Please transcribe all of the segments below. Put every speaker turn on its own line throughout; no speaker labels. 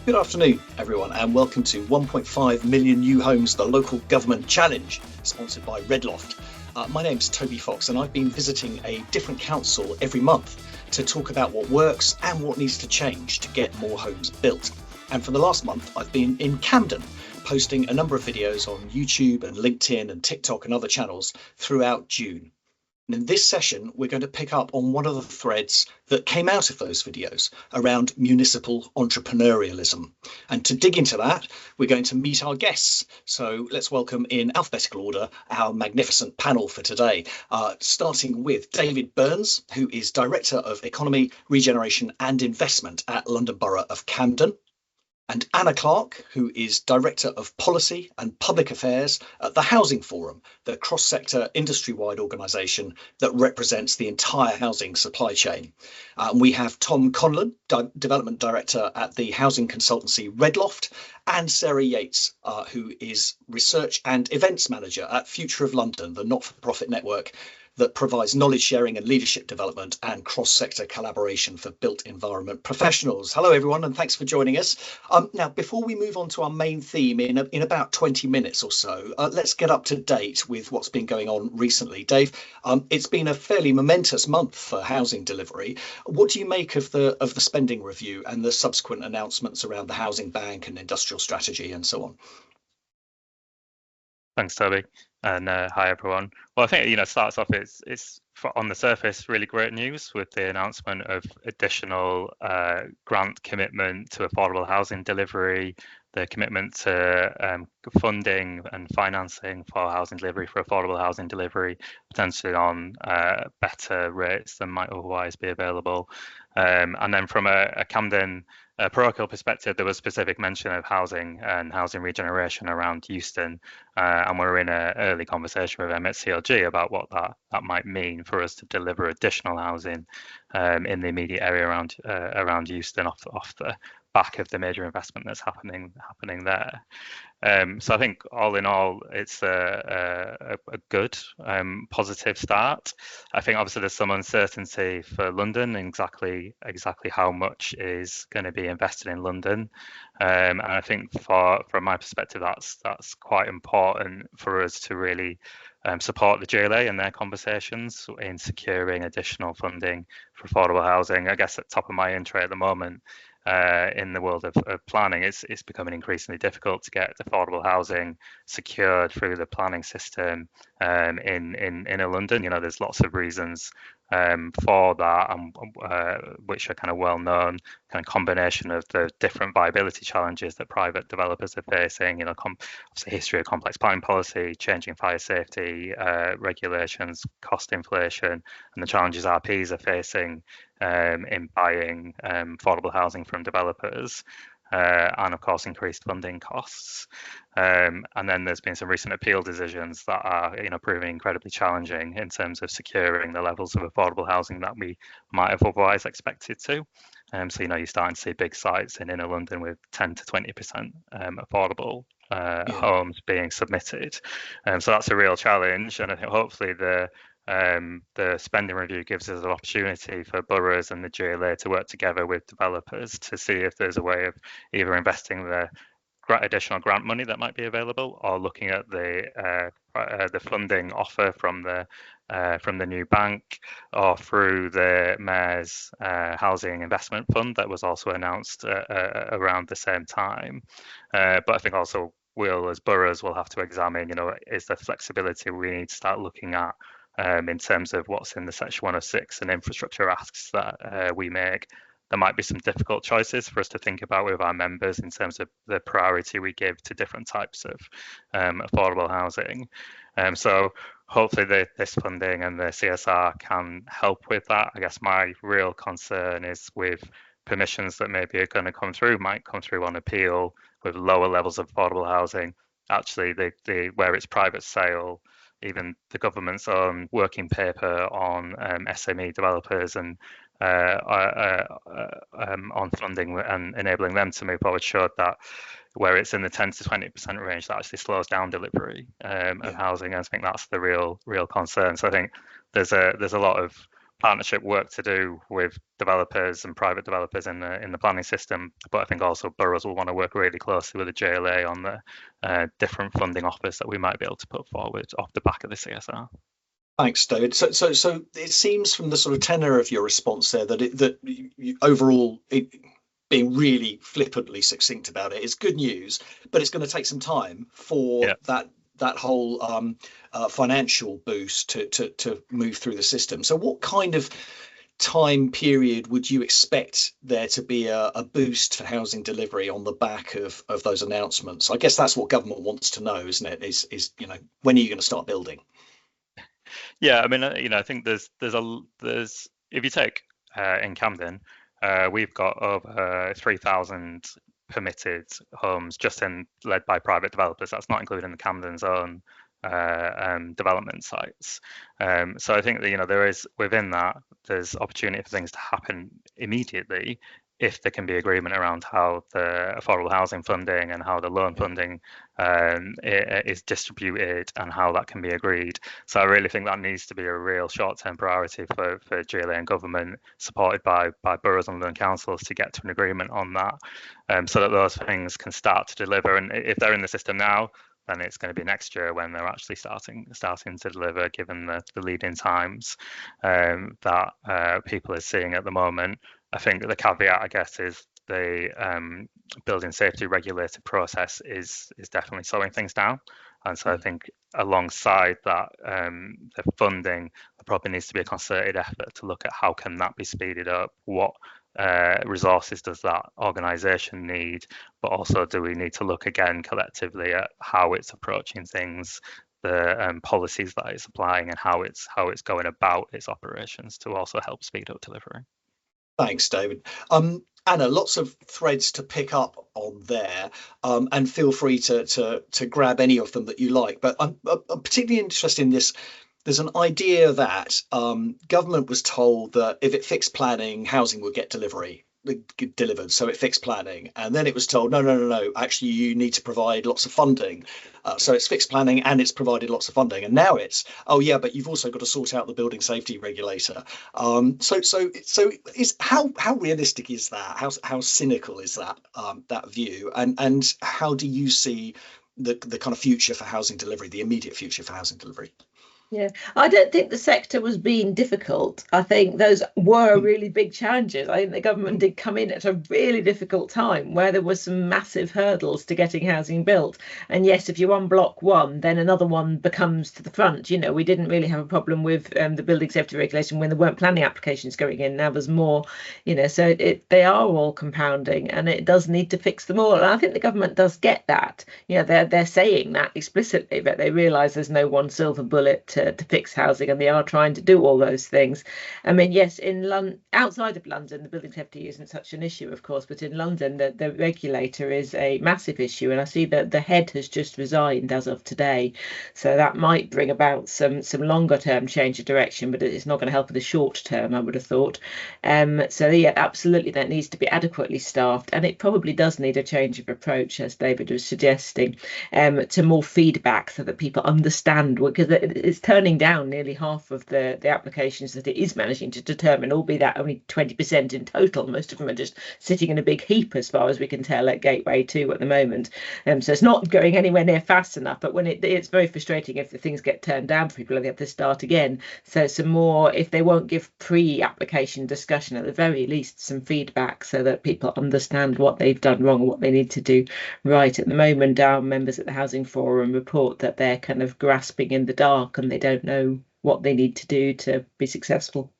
Good afternoon, everyone, and welcome to 1.5 million new homes, the local government challenge, sponsored by Loft. My name's Toby Fox, and I've been visiting a different council every month to talk about what works and what needs to change to get more homes built. And for the last month, I've been in Camden, posting a number of videos on YouTube and LinkedIn and TikTok and other channels throughout June. And in this session, we're going to pick up on one of the threads that came out of those videos around municipal entrepreneurialism. And to dig into that, we're going to meet our guests. So let's welcome in alphabetical order our magnificent panel for today, starting with David Burns, who is Director of Economy, Regeneration and Investment at London Borough of Camden. And Anna Clarke, who is Director of Policy and Public Affairs at the Housing Forum, the cross-sector industry-wide organisation that represents the entire housing supply chain. We have Tom Conlon, Development Director at the housing consultancy Loft, and Sarah Yates, who is Research and Events Manager at Future of London, the not-for-profit network that provides knowledge sharing and leadership development and cross-sector collaboration for built environment professionals. Hello, everyone, and thanks for joining us. Now, before we move on to our main theme in about 20 minutes or so, let's get up to date with what's been going on recently. Dave, it's been a fairly momentous month for housing delivery. What do you make of the spending review and the subsequent announcements around the housing bank and industrial strategy and so on?
Thanks, Toby, and hi everyone. Well, I think it starts off it's on the surface really great news with the announcement of additional grant commitment to affordable housing delivery, the commitment to funding and financing for housing delivery, for affordable housing delivery, potentially on better rates than might otherwise be available. And then from a Camden parochial perspective, there was specific mention of housing and housing regeneration around Euston, and we're in an early conversation with MHCLG about what that might mean for us to deliver additional housing in the immediate area around Euston off the back of the major investment that's happening there. So I think all in all, it's a good positive start. I think obviously there's some uncertainty for London, exactly how much is going to be invested in London, and I think from my perspective that's quite important for us to really support the JLA and their conversations in securing additional funding for affordable housing. I guess at top of my intray at the moment, in the world of planning, it's becoming increasingly difficult to get affordable housing secured through the planning system in London. There's lots of reasons for that, which are kind of well known, kind of combination of the different viability challenges that private developers are facing. Obviously history of complex planning policy, changing fire safety regulations, cost inflation, and the challenges RPs are facing in buying affordable housing from developers, and of course increased funding costs. And then there's been some recent appeal decisions that are proving incredibly challenging in terms of securing the levels of affordable housing that we might have otherwise expected to. So you're starting to see big sites in inner London with 10 to 20% affordable homes being submitted. So that's a real challenge, and I think hopefully the spending review gives us an opportunity for boroughs and the JLA to work together with developers to see if there's a way of either investing the additional grant money that might be available, or looking at the funding offer from the new bank, or through the Mayor's Housing Investment Fund that was also announced around the same time. But I think also as boroughs will have to examine, is there flexibility we need to start looking at in terms of what's in the Section 106 and infrastructure asks that we make. There might be some difficult choices for us to think about with our members in terms of the priority we give to different types of affordable housing. So hopefully this funding and the CSR can help with that. I guess my real concern is with permissions that maybe are going to might come through on appeal with lower levels of affordable housing. Actually, where it's private sale, even the government's own working paper on SME developers and on funding and enabling them to move forward showed that where it's in the 10 to 20% range, that actually slows down delivery of housing. And I think that's the real concern. So I think there's a lot of partnership work to do with developers and private developers in the planning system, but I think also boroughs will want to work really closely with the JLA on the different funding offers that we might be able to put forward off the back of the CSR.
Thanks, David. So it seems from the sort of tenor of your response there that overall, being really flippantly succinct about it, is good news, but it's going to take some time for that whole financial boost to move through the system. So what kind of time period would you expect there to be a boost for housing delivery on the back of those announcements? I guess that's what government wants to know, isn't it? Is when are you going to start building?
Yeah, I mean, I think there's if you take in Camden, we've got over 3,000 permitted homes just led by private developers. That's not including the Camden's own development sites. So I think that there is within that there's opportunity for things to happen immediately if there can be agreement around how the affordable housing funding and how the loan funding is distributed and how that can be agreed. So I really think that needs to be a real short-term priority for GLA and government, supported by boroughs and London councils, to get to an agreement on that, so that those things can start to deliver. And if they're in the system now, then it's going to be next year when they're actually starting to deliver, given the lead-in times that people are seeing at the moment. I think the caveat, I guess, is the building safety regulated process is definitely slowing things down. And so I think alongside that, the funding, there probably needs to be a concerted effort to look at how can that be speeded up, what resources does that organisation need, but also do we need to look again collectively at how it's approaching things, the policies that it's applying, and how it's going about its operations to also help speed up delivery.
Thanks, David. Anna, lots of threads to pick up on there, and feel free to grab any of them that you like. But I'm particularly interested in this. There's an idea that government was told that if it fixed planning, housing would get delivered, so it fixed planning, and then it was told no, actually you need to provide lots of funding, so it's fixed planning and it's provided lots of funding, and now it's but you've also got to sort out the building safety regulator. So is how realistic is that? How cynical is that view, and how do you see the kind of future for housing delivery, the immediate future for housing delivery?
Yeah, I don't think the sector was being difficult. I think those were really big challenges. I think the government did come in at a really difficult time where there were some massive hurdles to getting housing built. And yes, if you unblock one, then another one becomes to the front. We didn't really have a problem with the building safety regulation when there weren't planning applications going in. Now there's more, so they are all compounding, and it does need to fix them all. And I think the government does get that. They're saying that explicitly, but they realise there's no one silver bullet to fix housing, and they are trying to do all those things. I mean, yes, outside of London, the building safety isn't such an issue, of course, but in London, the regulator is a massive issue, and I see that the head has just resigned as of today, so that might bring about some longer term change of direction, but it's not going to help in the short term, I would have thought. So yeah, absolutely, that needs to be adequately staffed, and it probably does need a change of approach, as David was suggesting, to more feedback so that people understand, because it's turning down nearly half of the applications that it is managing to determine, albeit that only 20% in total. Most of them are just sitting in a big heap, as far as we can tell, at Gateway 2 at the moment. So it's not going anywhere near fast enough, but when it's very frustrating if the things get turned down for people and they have to start again. So some more, if they won't give pre-application discussion, at the very least some feedback so that people understand what they've done wrong and what they need to do right. At the moment, our members at the Housing Forum report that they're kind of grasping in the dark and they don't know what they need to do to be successful.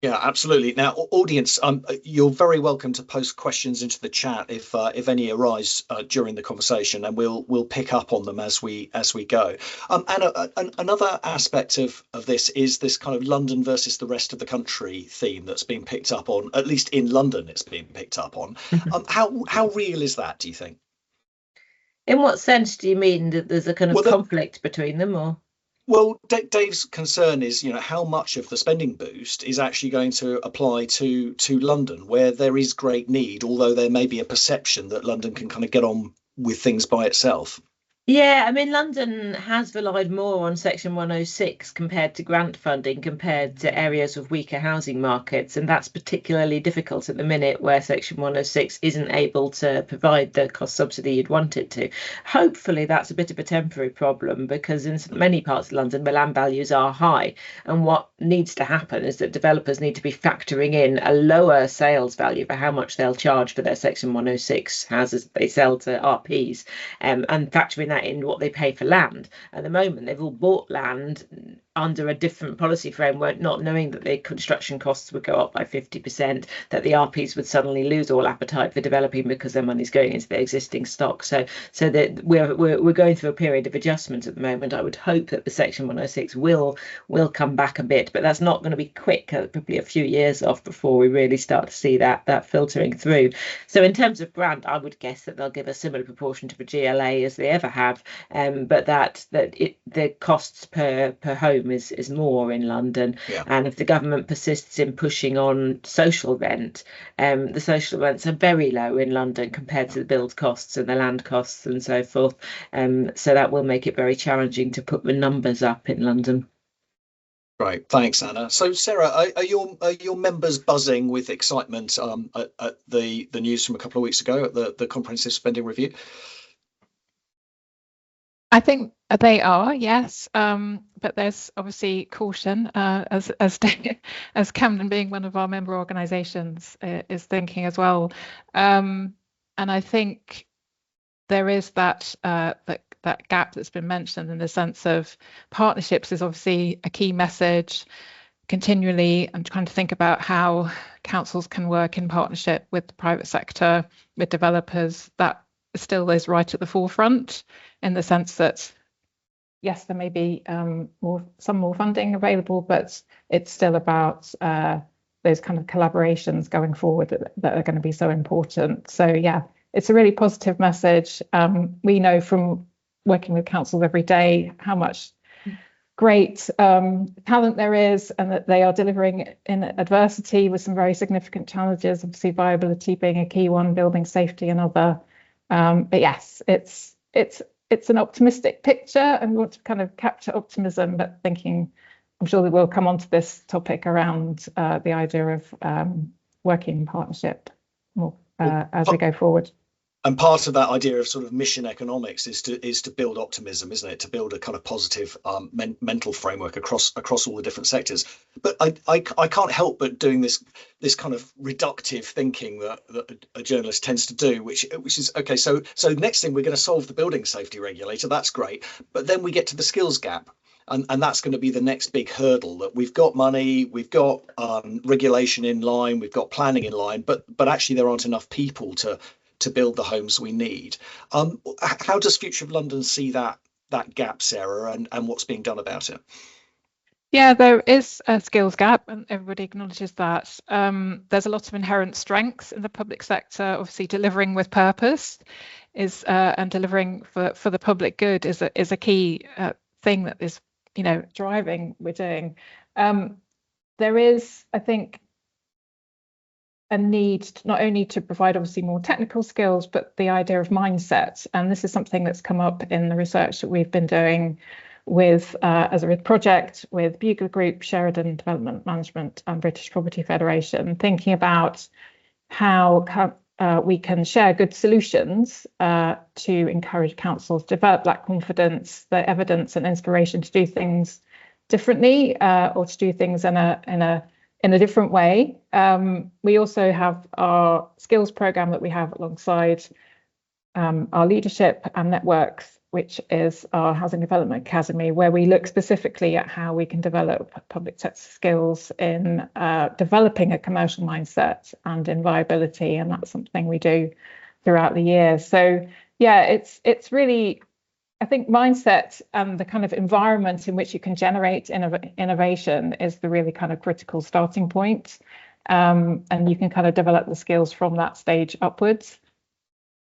Yeah, absolutely. Now, audience, you're very welcome to post questions into the chat if any arise during the conversation, and we'll pick up on them as we go. And another aspect of this is this kind of London versus the rest of the country theme that's been picked up on. At least in London, it's been picked up on. How real is that, do you think?
In what sense do you mean, that there's a kind of conflict between them, or?
Well, Dave's concern is, how much of the spending boost is actually going to apply to London, where there is great need, although there may be a perception that London can kind of get on with things by itself.
Yeah, I mean, London has relied more on Section 106 compared to grant funding, compared to areas with weaker housing markets. And that's particularly difficult at the minute where Section 106 isn't able to provide the cost subsidy you'd want it to. Hopefully, that's a bit of a temporary problem because in many parts of London, the land values are high. And what needs to happen is that developers need to be factoring in a lower sales value for how much they'll charge for their Section 106 houses they sell to RPs, and factoring that in what they pay for land. At the moment, they've all bought land under a different policy framework, not knowing that the construction costs would go up by 50%, that the RPs would suddenly lose all appetite for developing because their money's going into their existing stock. So that we're going through a period of adjustment at the moment. I would hope that the Section 106 will come back a bit, but that's not going to be quick. Probably a few years off before we really start to see that filtering through. So in terms of grant, I would guess that they'll give a similar proportion to the GLA as they ever have, but the costs per home is more in London.
Yeah.
And if the government persists in pushing on social rent, the social rents are very low in London compared to the build costs and the land costs and so forth. So that will make it very challenging to put the numbers up in London.
Great, thanks, Anna. So, Sarah, are your members buzzing with excitement at the news from a couple of weeks ago at the comprehensive spending review?
I think they are, yes, but there's obviously caution, as Camden, being one of our member organisations, is thinking as well, and I think there is that gap that's been mentioned in the sense of partnerships is obviously a key message. Continually, I'm trying to think about how councils can work in partnership with the private sector, with developers. That still is right at the forefront, in the sense that yes, there may be some more funding available, but it's still about those kind of collaborations going forward that are going to be so important. So yeah, it's a really positive message. We know from working with councils every day how much great talent there is, and that they are delivering in adversity with some very significant challenges, obviously viability being a key one, building safety another. But yes, it's an optimistic picture, and we want to kind of capture optimism, but thinking, I'm sure that we'll come on to this topic around the idea of working in partnership more as we go forward.
And part of that idea of sort of mission economics is to build optimism, isn't it? To build a kind of positive mental framework across all the different sectors. But I can't help but doing this kind of reductive thinking that a journalist tends to do, which is okay. So next thing, we're going to solve the building safety regulator. That's great, but then we get to the skills gap. And that's going to be the next big hurdle, that we've got money, we've got regulation in line, we've got planning in line, but actually there aren't enough people to build the homes we need. How does Future of London see that gap, Sarah, and what's being done about it?
Yeah, there is a skills gap, and everybody acknowledges that. There's a lot of inherent strengths in the public sector. Obviously, delivering with purpose is and delivering for the public good is a key thing that is driving we're doing. There is, I think, a need not only to provide obviously more technical skills, but the idea of mindset. And this is something that's come up in the research that we've been doing with as a project with Bugler Group, Sheridan Development Management and British Property Federation, thinking about how we can share good solutions to encourage councils to develop that confidence, the evidence and inspiration to do things differently or to do things in a different way. We also have our skills program that we have alongside our leadership and networks, which is our Housing Development Academy, where we look specifically at how we can develop public sector skills in developing a commercial mindset and in viability, and that's something we do throughout the year. So yeah, it's really, I think, mindset and the kind of environment in which you can generate innovation is the really kind of critical starting point, and you can kind of develop the skills from that stage upwards.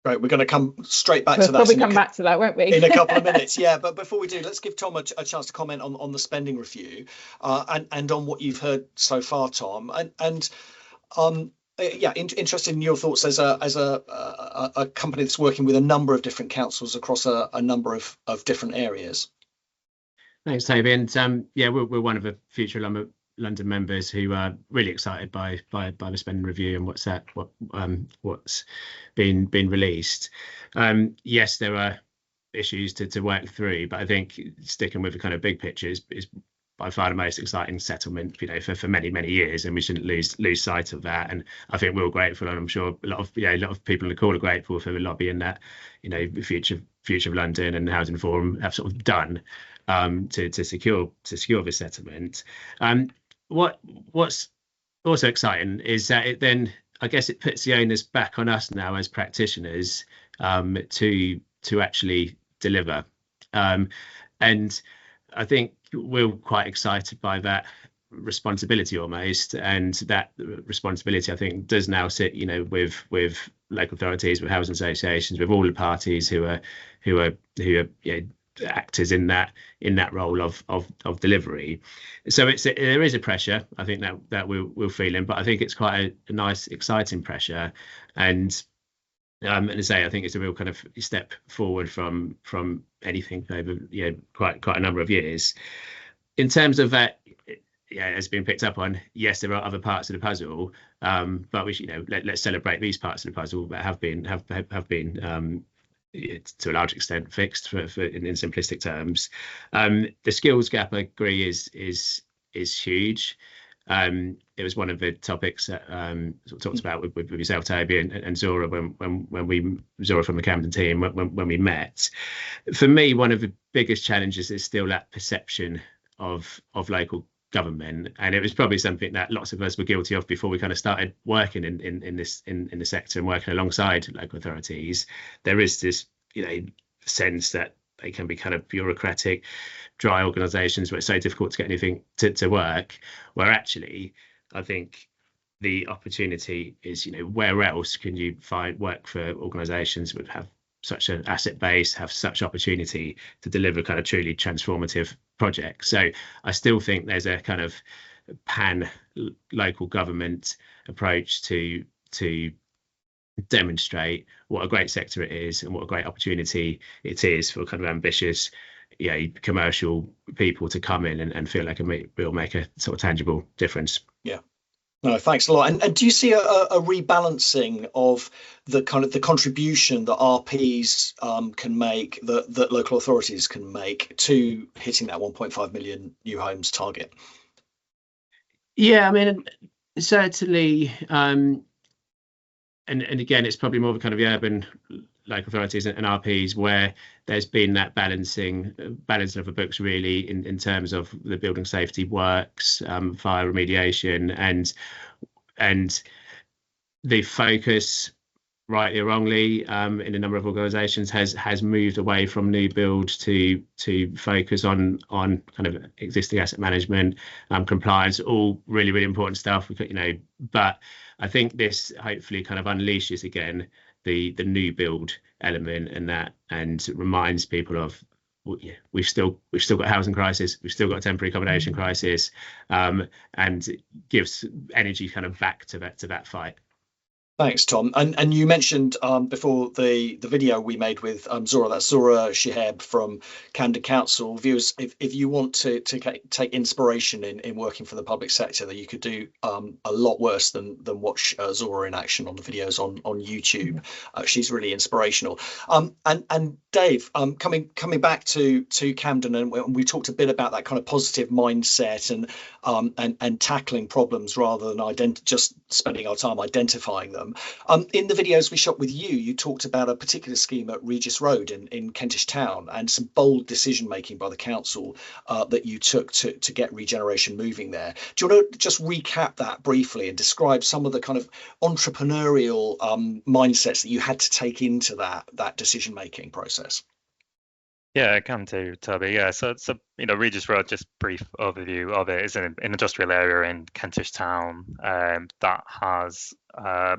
Right, we're going to come straight back to that.
We'll probably come back to that, won't we?
In a couple of minutes, yeah. But before we do, let's give Tom a chance to comment on the spending review and on what you've heard so far, Tom. And Interested in your thoughts as a company that's working with a number of different councils across a number of different areas.
Thanks, Toby. And we're one of the future London members who are really excited by the spending review and what's been released. Yes, there are issues to work through, but I think sticking with the kind of big picture is by far the most exciting settlement, for many years, and we shouldn't lose sight of that. And I think we're all grateful, and I'm sure a lot of people on the call are grateful for the lobbying that the future of London and the Housing Forum have sort of done to secure this settlement. What's also exciting is that it then, I guess, it puts the onus back on us now as practitioners to actually deliver, and I think we're quite excited by that responsibility almost, and that responsibility I think does now sit with local authorities, with housing associations, with all the parties who are actors in that role of delivery. So there is a pressure, I think, that we're feeling, but I think it's quite a nice, exciting pressure, and I say I think it's a real kind of step forward from anything over quite a number of years. In terms of that, has been picked up on. Yes, there are other parts of the puzzle, but we let's celebrate these parts of the puzzle that have been to a large extent fixed in simplistic terms. The skills gap, I agree, is huge. It was one of the topics that sort of talked about with yourself, Toby, and Zora when Zora from the Camden team when we met. For me, one of the biggest challenges is still that perception of local government, and it was probably something that lots of us were guilty of before we kind of started working in the sector and working alongside local authorities. There is this sense that they can be kind of bureaucratic, dry organisations where it's so difficult to get anything to work, where actually I think the opportunity is, where else can you find work for organisations that have such an asset base, have such opportunity to deliver kind of truly transformative projects. So I still think there's a kind of pan local government approach to demonstrate what a great sector it is and what a great opportunity it is for kind of ambitious commercial people to come in and feel like we'll make a sort of tangible difference.
Yeah. No, thanks a lot. And do you see a rebalancing of the kind of the contribution that RPs can make, that local authorities can make to hitting that 1.5 million new homes target?
Yeah, I mean, certainly, and again, it's probably more of a kind of the urban local authorities and RPs where there's been that balancing of the books really in terms of the building safety works, fire remediation, and the focus, rightly or wrongly, in a number of organisations has moved away from new build to focus on kind of existing asset management, compliance, all really important stuff. But I think this hopefully kind of unleashes again the new build element and reminds people of we've still got a housing crisis, we've still got a temporary accommodation crisis, and gives energy kind of back to that fight.
Thanks, Tom. And you mentioned before the video we made with Zora, that's Zora Shihab from Camden Council. Viewers, if you want to take inspiration in working for the public sector, that you could do a lot worse than watch Zora in action on the videos on YouTube. She's really inspirational. And Dave, coming back to Camden, and we talked a bit about that kind of positive mindset and tackling problems rather than just spending our time identifying them. In the videos we shot with you talked about a particular scheme at Regis Road in Kentish Town and some bold decision making by the council that you took to get Regeneration moving there. Do you want to just recap that briefly and describe some of the kind of entrepreneurial mindsets that you had to take into that decision making process?
Yeah, I can too, Toby. Yeah, so Regis Road, just brief overview of it, is an industrial area in Kentish Town that has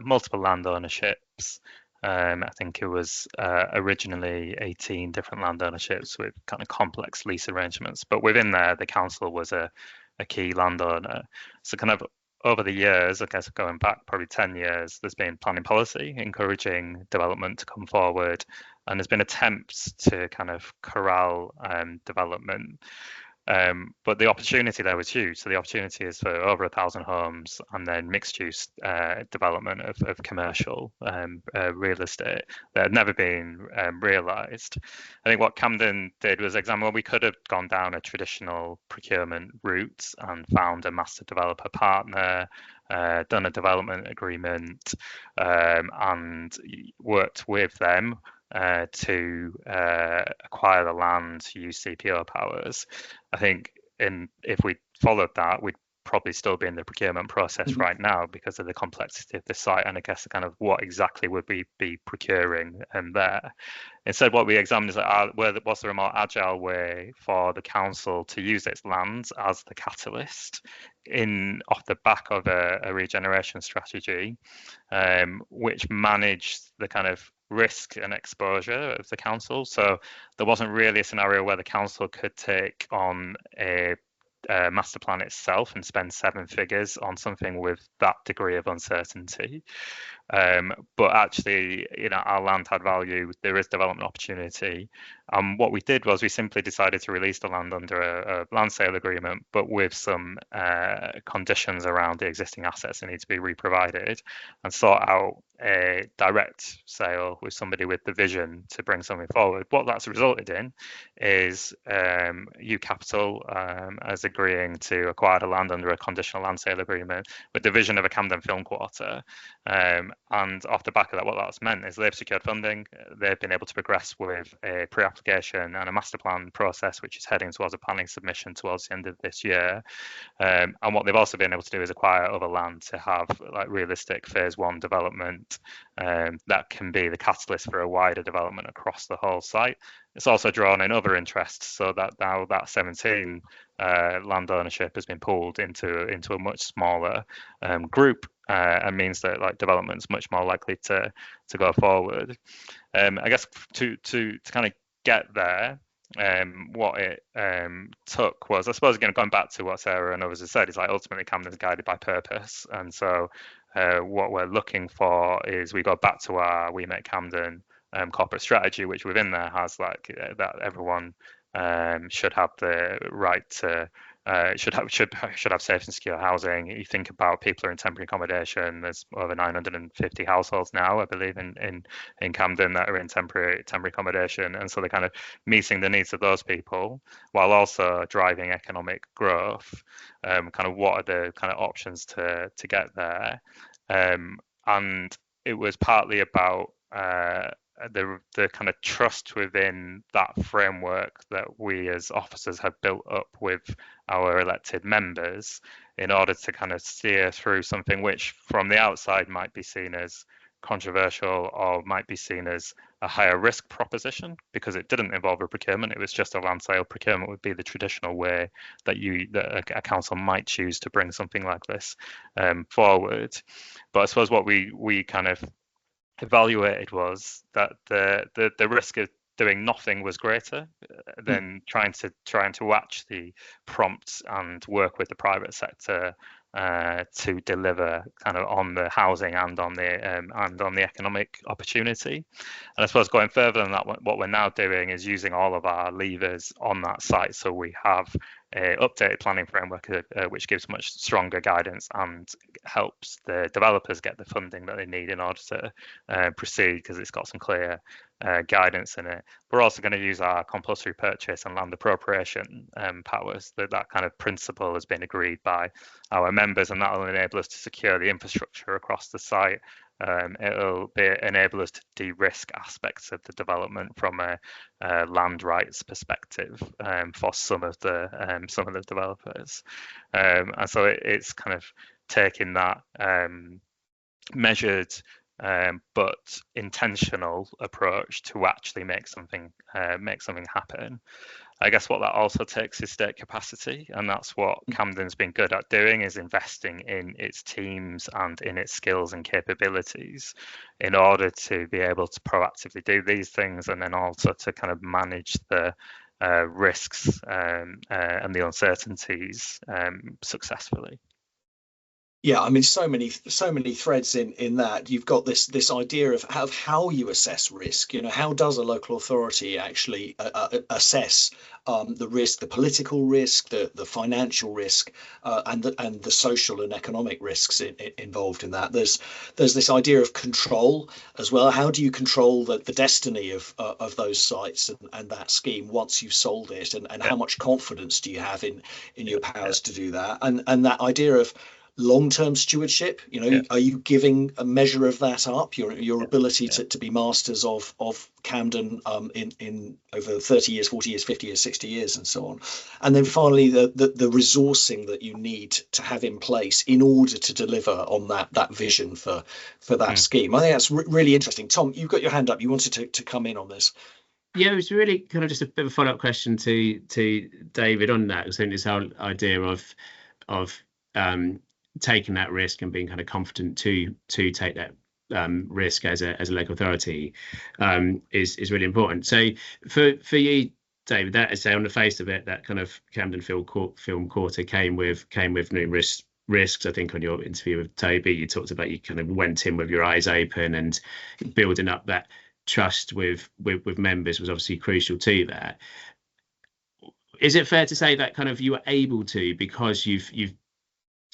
multiple land ownerships. I think it was originally 18 different land ownerships with kind of complex lease arrangements, but within there, the council was a key landowner. So kind of over the years, I guess going back probably 10 years, there's been planning policy encouraging development to come forward, and there's been attempts to kind of corral development. But the opportunity there was huge. So the opportunity is for over 1,000 homes and then mixed use development of commercial real estate that had never been realised. I think what Camden did was examine, well, we could have gone down a traditional procurement route and found a master developer partner, done a development agreement, and worked with them to acquire the land, use CPO powers. I think if we followed that, we'd probably still be in the procurement process right now because of the complexity of the site, and I guess the kind of what exactly would we be procuring there. Instead, what we examined is was there a more agile way for the council to use its lands as the catalyst off the back of a regeneration strategy, which managed the kind of risk and exposure of the council. So there wasn't really a scenario where the council could take on a master plan itself and spend 7 figures on something with that degree of uncertainty. But actually, our land had value. There is development opportunity. What we did was we simply decided to release the land under a land sale agreement, but with some conditions around the existing assets that need to be reprovided, and sort out a direct sale with somebody with the vision to bring something forward. What that's resulted in is U Capital as agreeing to acquire the land under a conditional land sale agreement with the vision of a Camden film quarter. And off the back of that, what that's meant is they've secured funding. They've been able to progress with a pre-application and a master plan process, which is heading towards a planning submission towards the end of this year. And what they've also been able to do is acquire other land to have like realistic phase 1 development that can be the catalyst for a wider development across the whole site. It's also drawn in other interests, so that now that 17 land ownership has been pulled into a much smaller group, and means that like development's much more likely to go forward. I guess to kind of get there, what it took was, I suppose, again, going back to what Sarah and others have said, is like ultimately Camden's guided by purpose, and so what we're looking for is we go back to our We Make Camden corporate strategy, which within there has like that everyone should have the right to should have safe and secure housing. You think about people who are in temporary accommodation. There's over 950 households now, I believe, in Camden that are in temporary accommodation, and so they're kind of meeting the needs of those people while also driving economic growth. Kind of what are the kind of options to get there, and it was partly about the kind of trust within that framework that we as officers have built up with our elected members in order to kind of steer through something which from the outside might be seen as controversial or might be seen as a higher risk proposition because it didn't involve a procurement. It was just a land sale. Procurement would be the traditional way that a council might choose to bring something like this forward. But I suppose what we kind of evaluated was that the risk of doing nothing was greater than trying to actually prompt and work with the private sector to deliver kind of on the housing and on the economic opportunity. And I suppose going further than that, what we're now doing is using all of our levers on that site. So we have a updated planning framework which gives much stronger guidance and helps the developers get the funding that they need in order to proceed, because it's got some clear guidance in it. We're also going to use our compulsory purchase and land appropriation powers. That kind of principle has been agreed by our members, and that will enable us to secure the infrastructure across the site. It'll enable us to de-risk aspects of the development from a land rights perspective for some of the developers, and so it's kind of taking that measured but intentional approach to actually make something happen. I guess what that also takes is state capacity, and that's what Camden's been good at doing, is investing in its teams and in its skills and capabilities in order to be able to proactively do these things, and then also to kind of manage the risks and the uncertainties successfully.
Yeah, I mean, so many threads in that. You've got this idea of how you assess risk. You know, how does a local authority actually assess the risk, the political risk, the financial risk, and the social and economic risks involved in that. There's this idea of control as well. How do you control the destiny of those sites and that scheme once you've sold it, and how much confidence do you have in your powers to do that? And that idea of long-term stewardship, you know, are you giving a measure of that up, your ability to be masters of Camden in over 30 years, 40 years, 50 years, 60 years, and so on? And then finally the resourcing that you need to have in place in order to deliver on that vision for that scheme. I think that's really interesting. Tom, you've got your hand up. You wanted to come in on this.
Yeah, it was really kind of just a bit of a follow-up question to David on that. I think this whole idea of taking that risk and being kind of confident to take that risk as a local authority is really important. So for you, David, that is, say, on the face of it, that kind of Camden Film Quarter came with numerous risks. I think on your interview with Toby, you talked about you kind of went in with your eyes open, and building up that trust with members was obviously crucial to that. Is it fair to say that kind of you were able to, because you've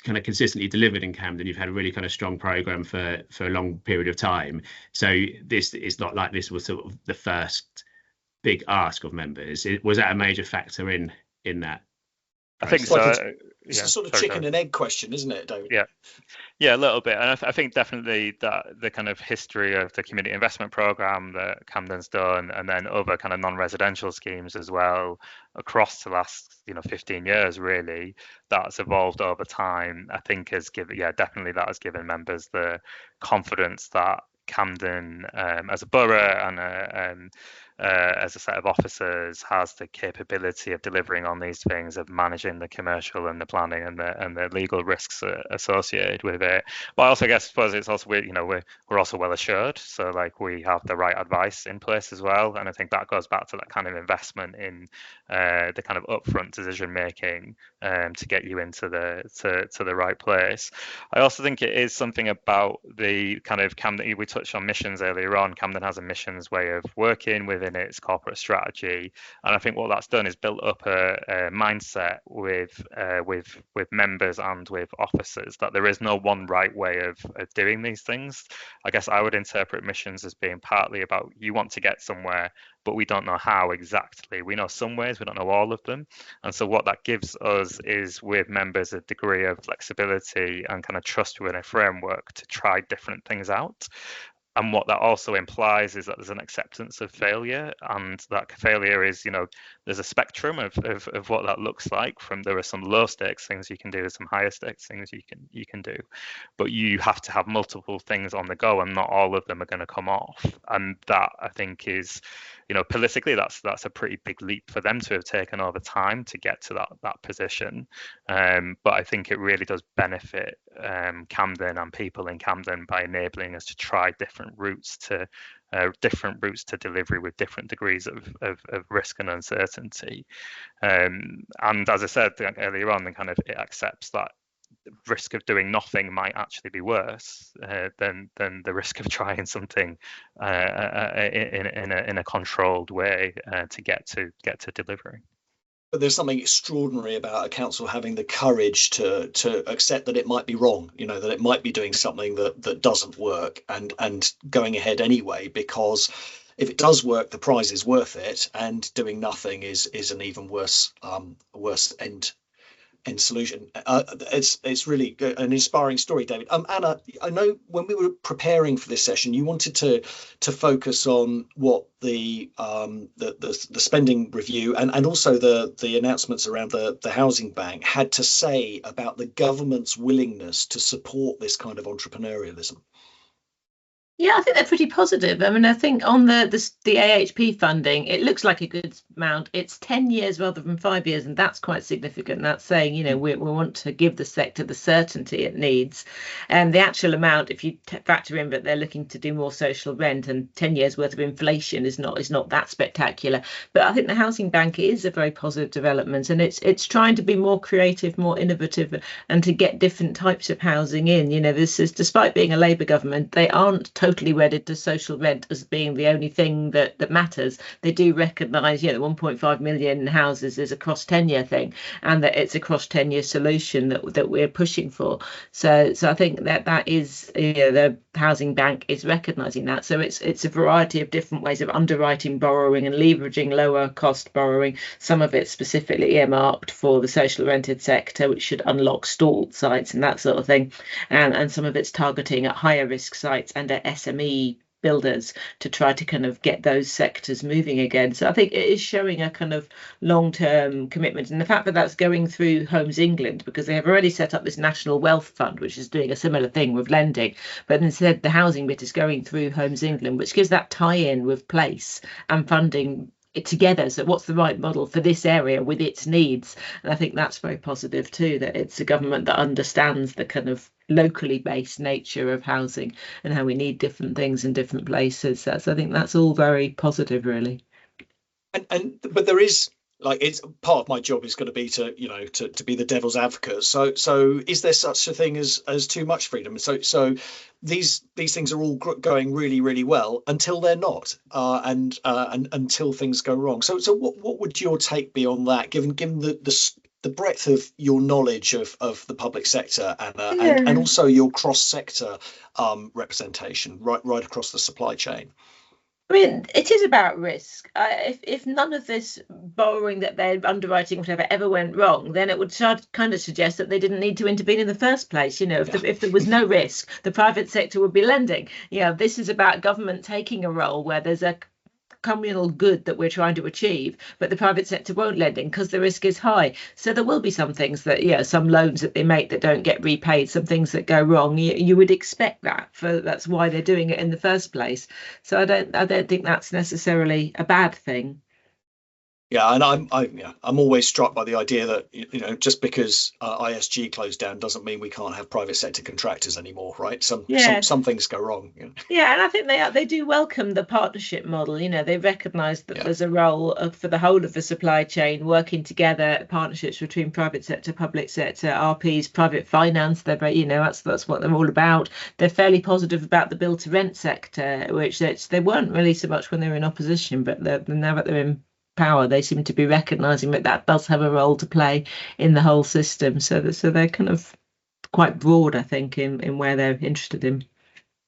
kind of consistently delivered in Camden, you've had a really kind of strong program for a long period of time, so this is not like this was sort of the first big ask of members? Was that a major factor in that?
I think so.
It's a sort of chicken and egg question, isn't it, David?
Yeah, a little bit. And I think definitely that the kind of history of the community investment program that Camden's done, and then other kind of non-residential schemes as well across the last 15 years, really, that's evolved over time, I think has given, definitely that has given members the confidence that Camden as a borough and as a set of officers has the capability of delivering on these things, of managing the commercial and the planning and the legal risks associated with it. But I also suppose it's also we're also well assured, so like we have the right advice in place as well, and I think that goes back to that kind of investment in the kind of upfront decision making to get you into the right place. I also think it is something about the kind of Camden, we touched on missions earlier on. Camden has a missions way of working within its corporate strategy, and I think what that's done is built up a mindset with members and with officers that there is no one right way of doing these things. I guess I would interpret missions as being partly about you want to get somewhere, but we don't know how exactly. We know some ways, we don't know all of them. And so what that gives us is, with members, a degree of flexibility and kind of trust within a framework to try different things out. And what that also implies is that there's an acceptance of failure, and that failure is, there's a spectrum of what that looks like. There are some low stakes things you can do, there's some higher stakes things you can do, but you have to have multiple things on the go, and not all of them are going to come off. And that, I think, is, politically, that's a pretty big leap for them to have taken over time to get to that position. But I think it really does benefit Camden and people in Camden by enabling us to try different routes to delivery with different degrees of risk and uncertainty. And as I said earlier on, it accepts that risk of doing nothing might actually be worse than the risk of trying something in a controlled way to get to delivery.
But there's something extraordinary about a council having the courage to accept that it might be wrong, that it might be doing something that doesn't work, and going ahead anyway, because if it does work, the prize is worth it, and doing nothing is an even worse end solution. It's really an inspiring story, David. Anna, I know when we were preparing for this session, you wanted to focus on what the spending review and also the announcements around the housing bank had to say about the government's willingness to support this kind of entrepreneurialism.
Yeah, I think they're pretty positive. I mean, I think on the AHP funding, it looks like a good amount. It's 10 years rather than 5 years, and that's quite significant. That's saying, we want to give the sector the certainty it needs. And the actual amount, if you factor in that they're looking to do more social rent, and 10 years worth of inflation is not that spectacular. But I think the housing bank is a very positive development, and it's trying to be more creative, more innovative, and to get different types of housing in. This is, despite being a Labour government, they aren't totally wedded to social rent as being the only thing that matters. They do recognise, the 1.5 million houses is a cross 10-year thing, and that it's a cross 10-year solution that we're pushing for. So I think that is, the housing bank is recognising that. So it's a variety of different ways of underwriting borrowing and leveraging lower cost borrowing. Some of it specifically earmarked for the social rented sector, which should unlock stalled sites and that sort of thing, and some of it's targeting at higher risk sites and at SME builders to try to kind of get those sectors moving again. So I think it is showing a kind of long-term commitment, and the fact that that's going through Homes England, because they have already set up this National Wealth Fund, which is doing a similar thing with lending, but instead the housing bit is going through Homes England, which gives that tie-in with place and funding it together. So what's the right model for this area with its needs? And I think that's very positive too, that it's a government that understands the kind of locally based nature of housing and how we need different things in different places. So I think that's all very positive, really.
But there is, like, it's part of my job is going to be to be the devil's advocate. So is there such a thing as too much freedom? So these things are all going really, really well until they're not, and until things go wrong. So what would your take be on that, given the breadth of your knowledge of the public sector and also your cross sector representation right across the supply chain?
I mean, it is about risk. If none of this borrowing that they're underwriting, whatever, ever went wrong, then it would kind of suggest that they didn't need to intervene in the first place. If there was no risk, the private sector would be lending. This is about government taking a role where there's a communal good that we're trying to achieve, but the private sector won't lend in because the risk is high. So there will be some things that, some loans that they make that don't get repaid, some things that go wrong. You would expect that, that's why they're doing it in the first place. So I don't think that's necessarily a bad thing.
Yeah, and I'm always struck by the idea that just because ISG closed down doesn't mean we can't have private sector contractors anymore, right? Some things go wrong.
Yeah, and I think they do welcome the partnership model. They recognise that there's a role for the whole of the supply chain working together, partnerships between private sector, public sector, RPs, private finance. They're very, that's what they're all about. They're fairly positive about the build to rent sector, which they weren't really so much when they were in opposition, but now that they're in power, they seem to be recognising that does have a role to play in the whole system. So they're kind of quite broad, I think, in where they're interested in.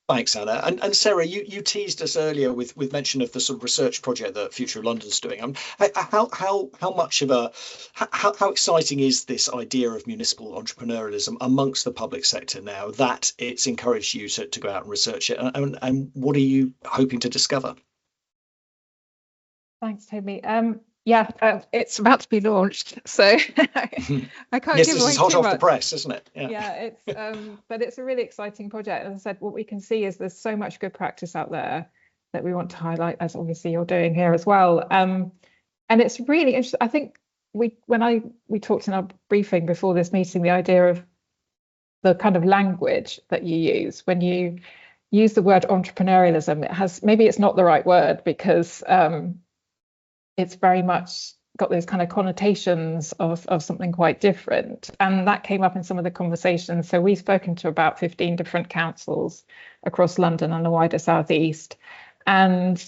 Thanks, Anna. And Sarah, you teased us earlier with mention of the sort of research project that Future of London's doing. How much of how exciting is this idea of municipal entrepreneurialism amongst the public sector now that it's encouraged you to go out and research it? And what are you hoping to discover?
Thanks, Toby. It's about to be launched, so I can't
yes,
give
this
away
is hot
too
off
much.
The press, isn't it?
It's but it's a really exciting project. As I said, what we can see is there's so much good practice out there that we want to highlight, as obviously you're doing here as well. And it's really interesting. I think we talked in our briefing before this meeting, the idea of the kind of language that you use when you use the word entrepreneurialism. Maybe it's not the right word because it's very much got those kind of connotations of something quite different. And that came up in some of the conversations. So we've spoken to about 15 different councils across London and the wider southeast. And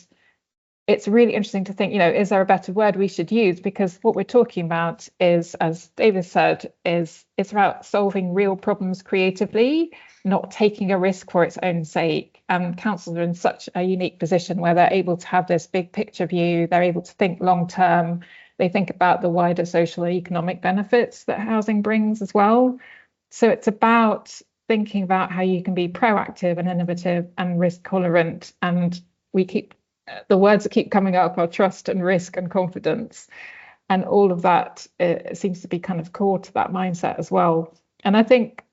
it's really interesting to think, is there a better word we should use? Because what we're talking about is, as David said, it's about solving real problems creatively, not taking a risk for its own sake. And councils are in such a unique position where they're able to have this big picture view. They're able to think long term. They think about the wider social and economic benefits that housing brings as well. So it's about thinking about how you can be proactive and innovative and risk tolerant. And the words that keep coming up are trust and risk and confidence. And all of that seems to be kind of core to that mindset as well. And I think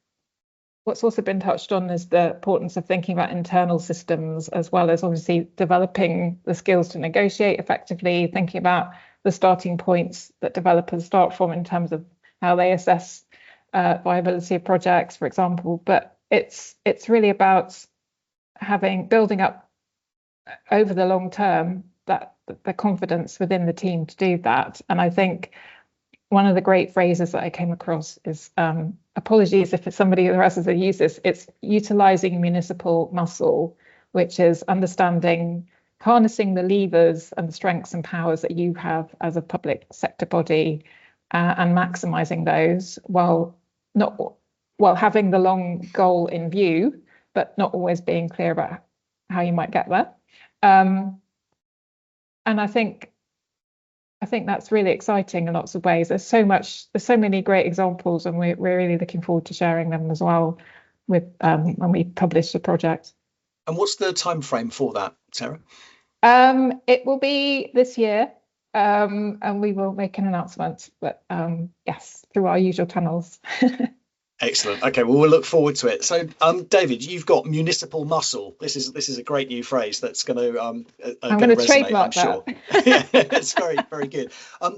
what's also been touched on is the importance of thinking about internal systems, as well as obviously developing the skills to negotiate effectively, thinking about the starting points that developers start from in terms of how they assess viability of projects, for example. But it's really about building up over the long term that the confidence within the team to do that. And I think one of the great phrases that I came across is, apologies if it's somebody who else has used this, it's utilizing municipal muscle, which is harnessing the levers and the strengths and powers that you have as a public sector body, and maximizing those while having the long goal in view, but not always being clear about how you might get there. And I think that's really exciting in lots of ways. There's so many great examples, and we're really looking forward to sharing them as well with when we publish the project.
And what's the time frame for that, Sarah?
It will be this year, and we will make an announcement, but yes, through our usual channels.
Excellent. Okay, well, we'll look forward to it. So, David, you've got municipal muscle. This is a great new phrase that's going to
I'm going to
resonate,
trademark
I'm sure. Yeah, it's very, very good.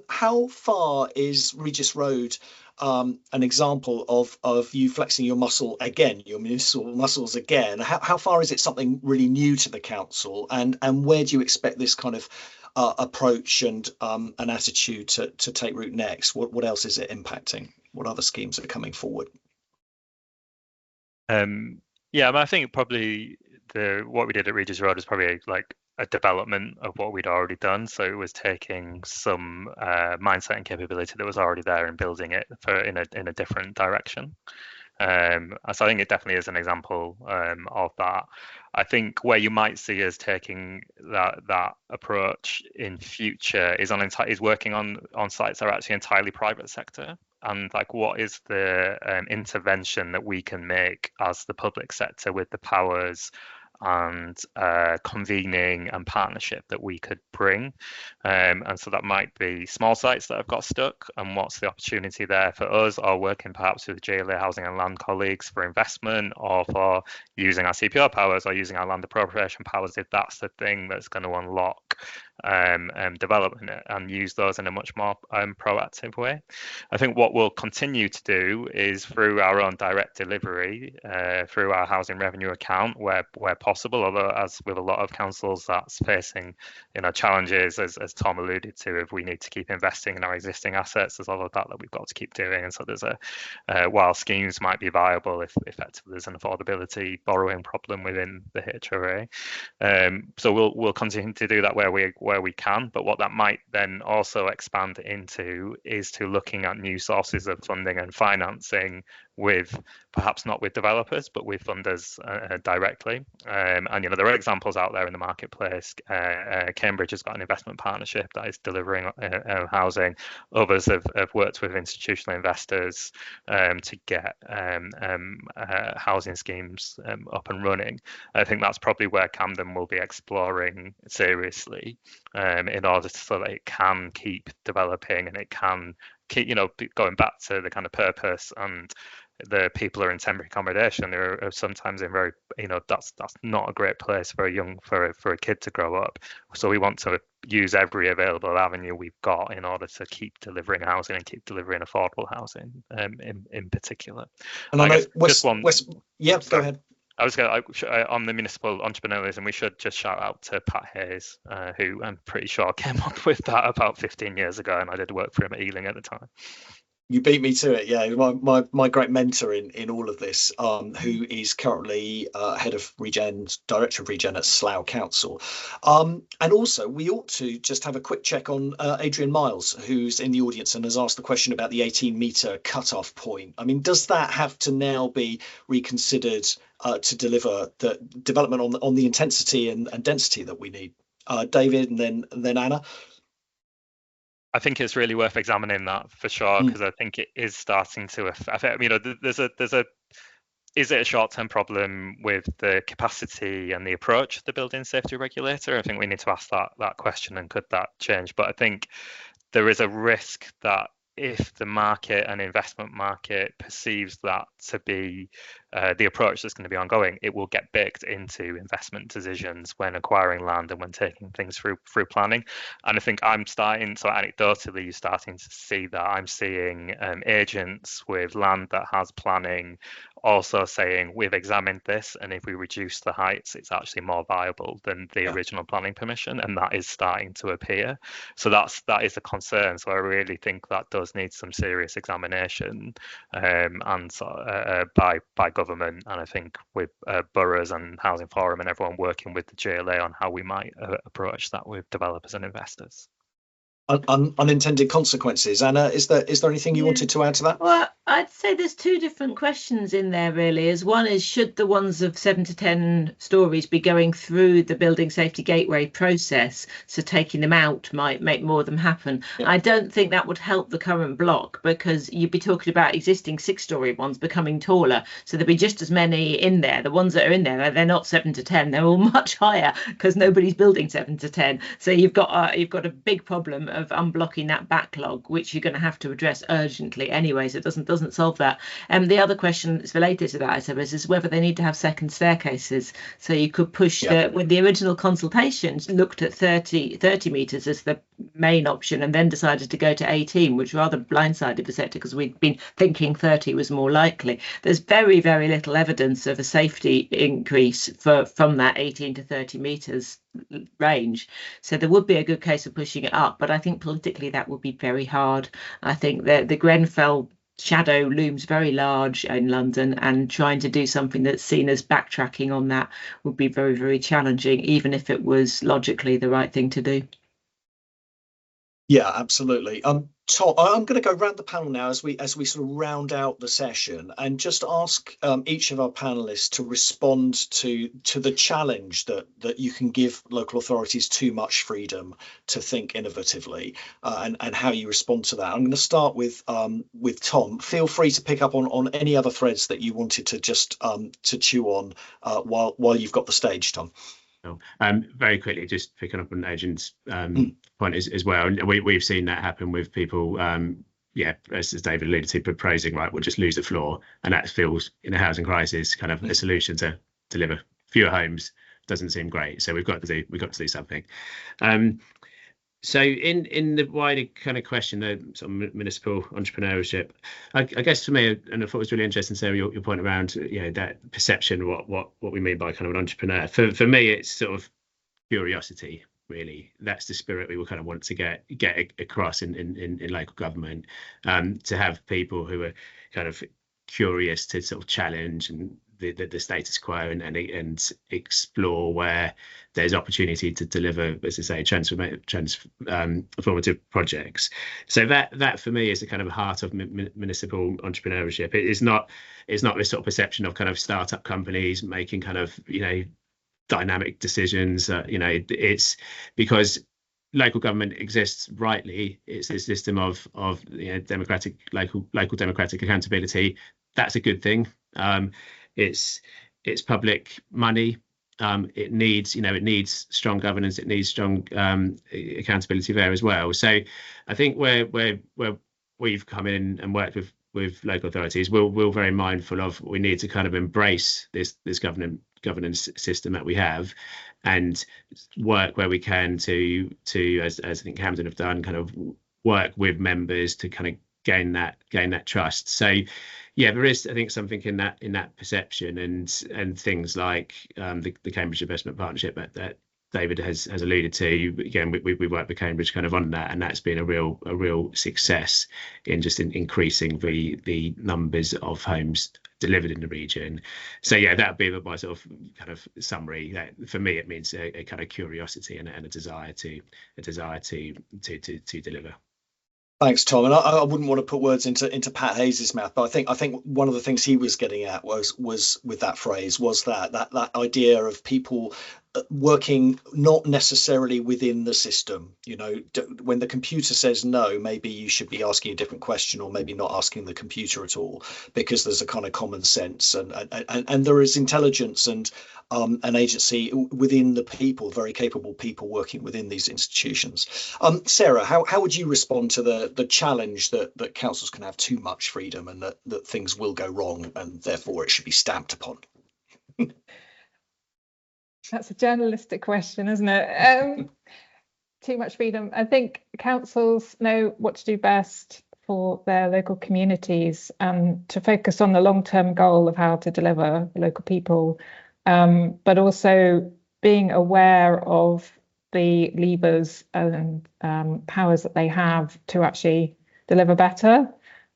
How far is Regis Road an example of you flexing your muscle again, your municipal muscles again? How far is it something really new to the council, and where do you expect this kind of approach and an attitude to take root next? What else is it impacting? What other schemes are coming forward?
Yeah, I think probably what we did at Regis Road is probably like a development of what we'd already done. So it was taking some mindset and capability that was already there and building it in a different direction. So I think it definitely is an example of that. I think where you might see us taking that approach in future is working on sites that are actually entirely private sector. And like, what is the intervention that we can make as the public sector with the powers and convening and partnership that we could bring, and so that might be small sites that have got stuck, and what's the opportunity there for us, or working perhaps with GLA housing and land colleagues for investment, or for using our CPR powers or using our land appropriation powers, if that's the thing that's going to unlock development and use those in a much more proactive way. I think what we'll continue to do is through our own direct delivery, through our housing revenue account where possible, although as with a lot of councils that's facing challenges, as Tom alluded to, if we need to keep investing in our existing assets, there's all of that we've got to keep doing. And so there's while schemes might be viable, if effectively there's an affordability borrowing problem within the HRA, so we'll continue to do that where we can. But what that might then also expand into is to looking at new sources of funding and financing, with perhaps not with developers but with funders directly, and there are examples out there in the marketplace. Cambridge has got an investment partnership that is delivering housing. Others have worked with institutional investors to get housing schemes up and running. I think that's probably where Camden will be exploring seriously, in order so that it can keep developing and it can keep going back to the kind of purpose. And the people are in temporary accommodation, are sometimes in very that's not a great place for a kid to grow up. So we want to use every available avenue we've got in order to keep delivering housing and keep delivering affordable housing, in particular.
And I know go ahead.
I was going to, on the municipal entrepreneurialism, we should just shout out to Pat Hayes, who I'm pretty sure came up with that about 15 years ago, and I did work for him at Ealing at the time.
You beat me to it. Yeah, my great mentor in all of this, who is currently head of director of Regen at Slough Council. And also, we ought to just have a quick check on Adrian Miles, who's in the audience and has asked the question about the 18-metre cut-off point. I mean, does that have to now be reconsidered to deliver the development on the intensity and density that we need? David, and then Anna.
I think it's really worth examining that for sure, because I think it is starting to affect. Is it a short-term problem with the capacity and the approach of the building safety regulator? I think we need to ask that question, and could that change? But I think there is a risk that if the market and investment market perceives that to be the approach that's going to be ongoing, it will get baked into investment decisions when acquiring land and when taking things through planning. And I think I'm starting, so anecdotally, starting to see that. I'm seeing agents with land that has planning also saying, we've examined this, and if we reduce the heights, it's actually more viable than the original planning permission, and that is starting to appear. So that is a concern. So I really think that does need some serious examination, and by government, and I think with boroughs and Housing Forum and everyone working with the GLA on how we might approach that with developers and investors.
Unintended consequences. Anna, is there anything you wanted to add to that?
Well, I'd say there's two different questions in there really. As one is, should the ones of 7 to 10 stories be going through the building safety gateway process, so taking them out might make more of them happen. Yeah. I don't think that would help the current block, because you'd be talking about existing 6-story ones becoming taller, so there'd be just as many in there. The ones that are in there, they're not 7 to 10, they're all much higher, because nobody's building 7 to 10. So you've got a big problem of unblocking that backlog, which you're going to have to address urgently anyway, so it doesn't solve that. The other question that's related to that, I suppose, is whether they need to have second staircases. So you could push when the original consultations looked at 30 metres as the main option, and then decided to go to 18, which rather blindsided the sector, because we'd been thinking 30 was more likely. There's very, very little evidence of a safety increase from that 18 to 30 metres range, so there would be a good case of pushing it up, but I think politically that would be very hard. I think that the Grenfell shadow looms very large in London, and trying to do something that's seen as backtracking on that would be very, very challenging, even if it was logically the right thing to do.
Yeah, absolutely. Tom, I'm going to go round the panel now as we sort of round out the session, and just ask each of our panelists to respond to the challenge that you can give local authorities too much freedom to think innovatively, and how you respond to that. I'm going to start with Tom. Feel free to pick up on any other threads that you wanted to just to chew on while you've got the stage, Tom.
Very quickly, just picking up on Adrian's point as well. We've seen that happen with people, as David alluded to, proposing, right, we'll just lose the floor, and that feels, in a housing crisis, kind of a solution to deliver fewer homes. Doesn't seem great. So we've got to do something. So in the wider kind of question, the sort of municipal entrepreneurship, I guess for me, and I thought it was really interesting, Sarah, your point around that perception, what we mean by kind of an entrepreneur. For me, it's sort of curiosity, really. That's the spirit we will kind of want to get across in local government, to have people who are kind of curious to sort of challenge and the status quo and explore where there's opportunity to deliver, as I say, transformative projects. So that for me is the kind of heart of municipal entrepreneurship. It's not this sort of perception of kind of startup companies making kind of dynamic decisions. It's because local government exists rightly. It's this system of democratic local democratic accountability. That's a good thing. It's public money. It needs strong governance. It needs strong accountability there as well. So I think where we've come in and worked with local authorities, we're very mindful of, we need to kind of embrace this governance system that we have, and work where we can to as I think Camden have done, kind of work with members to kind of gain that trust. So there is, I think, something in that perception, and things like the Cambridge Investment Partnership that David has alluded to. Again, we work with Cambridge kind of on that, and that's been a real success in just increasing the numbers of homes delivered in the region. So that would be my sort of kind of summary. That for me, it means a kind of curiosity and a desire to deliver.
Thanks, Tom. And I wouldn't want to put words into Pat Hayes' mouth, but I think one of the things he was getting at was with that phrase was that idea of people working not necessarily within the system. When the computer says no, maybe you should be asking a different question, or maybe not asking the computer at all, because there's a kind of common sense and there is intelligence and an agency within the people, very capable people working within these institutions. Sarah, how would you respond to the challenge that councils can have too much freedom and that things will go wrong and therefore it should be stamped upon?
That's a journalistic question, isn't it? Too much freedom. I think councils know what to do best for their local communities and to focus on the long-term goal of how to deliver for local people, but also being aware of the levers and powers that they have to actually deliver better,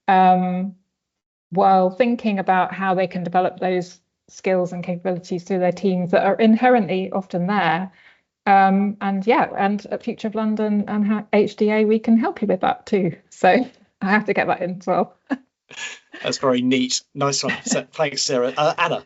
while thinking about how they can develop those skills and capabilities through their teams that are inherently often there. And at Future of London and HDA, we can help you with that too. So I have to get that in as well.
That's very neat. Nice one. Thanks, Sarah. Anna.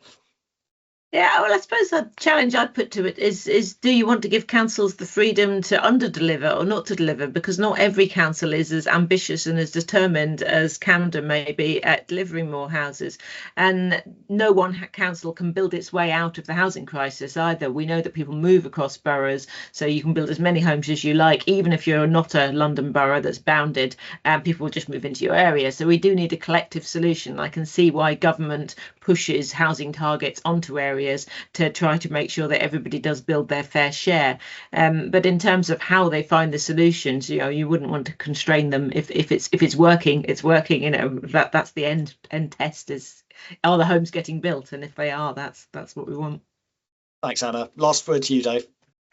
Yeah, well, I suppose the challenge I'd put to it is do you want to give councils the freedom to under-deliver or not to deliver? Because not every council is as ambitious and as determined as Camden may be at delivering more houses. And no one council can build its way out of the housing crisis either. We know that people move across boroughs, so you can build as many homes as you like, even if you're not a London borough that's bounded, and people will just move into your area. So we do need a collective solution. I can see why government pushes housing targets onto areas to try to make sure that everybody does build their fair share, but in terms of how they find the solutions, you wouldn't want to constrain them. If it's working, it's working. That's the end test, is are the homes getting built, and if they are, that's what we want.
Thanks, Anna. Last word to you, Dave.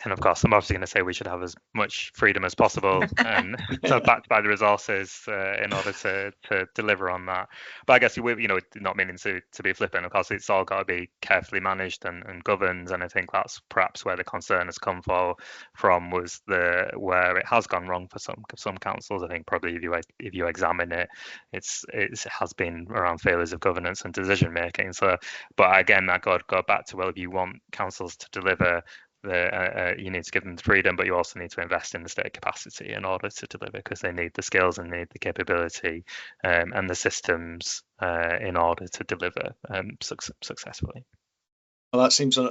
And of course, I'm obviously going to say we should have as much freedom as possible and so backed by the resources in order to deliver on that. But I guess not meaning to be flippant. Of course, it's all got to be carefully managed and governed. And I think that's perhaps where the concern has come from, was where it has gone wrong for some councils. I think probably if you examine it, it has been around failures of governance and decision making. So, but again, I go back to, well, if you want councils to deliver, you need to give them the freedom, but you also need to invest in the state capacity in order to deliver, because they need the skills and need the capability and the systems in order to deliver successfully.
Well, that seems an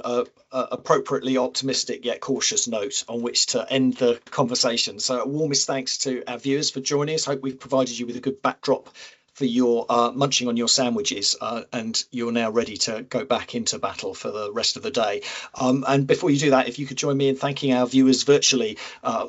appropriately optimistic yet cautious note on which to end the conversation. So warmest thanks to our viewers for joining us. Hope we've provided you with a good backdrop for your munching on your sandwiches, and you're now ready to go back into battle for the rest of the day. And before you do that, if you could join me in thanking our viewers virtually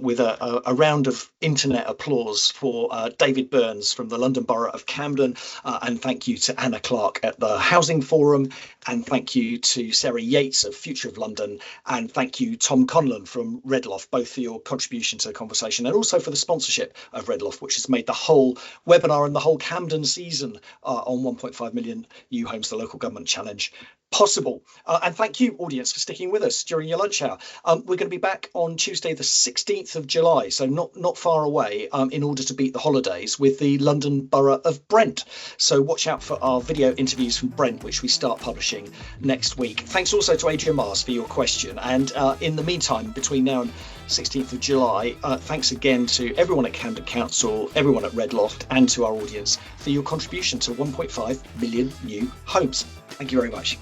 with a round of internet applause for David Burns from the London Borough of Camden, and thank you to Anna Clarke at the Housing Forum, and thank you to Sarah Yates of Future of London, and thank you Tom Conlon from Loft, both for your contribution to the conversation and also for the sponsorship of Loft, which has made the whole webinar and the whole Camden season on 1.5 million new homes, the local government challenge, possible. And thank you, audience, for sticking with us during your lunch hour. We're going to be back on Tuesday, the 16th of July, so not far away, in order to beat the holidays, with the London Borough of Brent. So watch out for our video interviews from Brent, which we start publishing next week. Thanks also to Adrian Mars for your question. And in the meantime, between now and 16th of July, thanks again to everyone at Camden Council, everyone at Loft, and to our audience for your contribution to 1.5 million new homes. Thank you very much.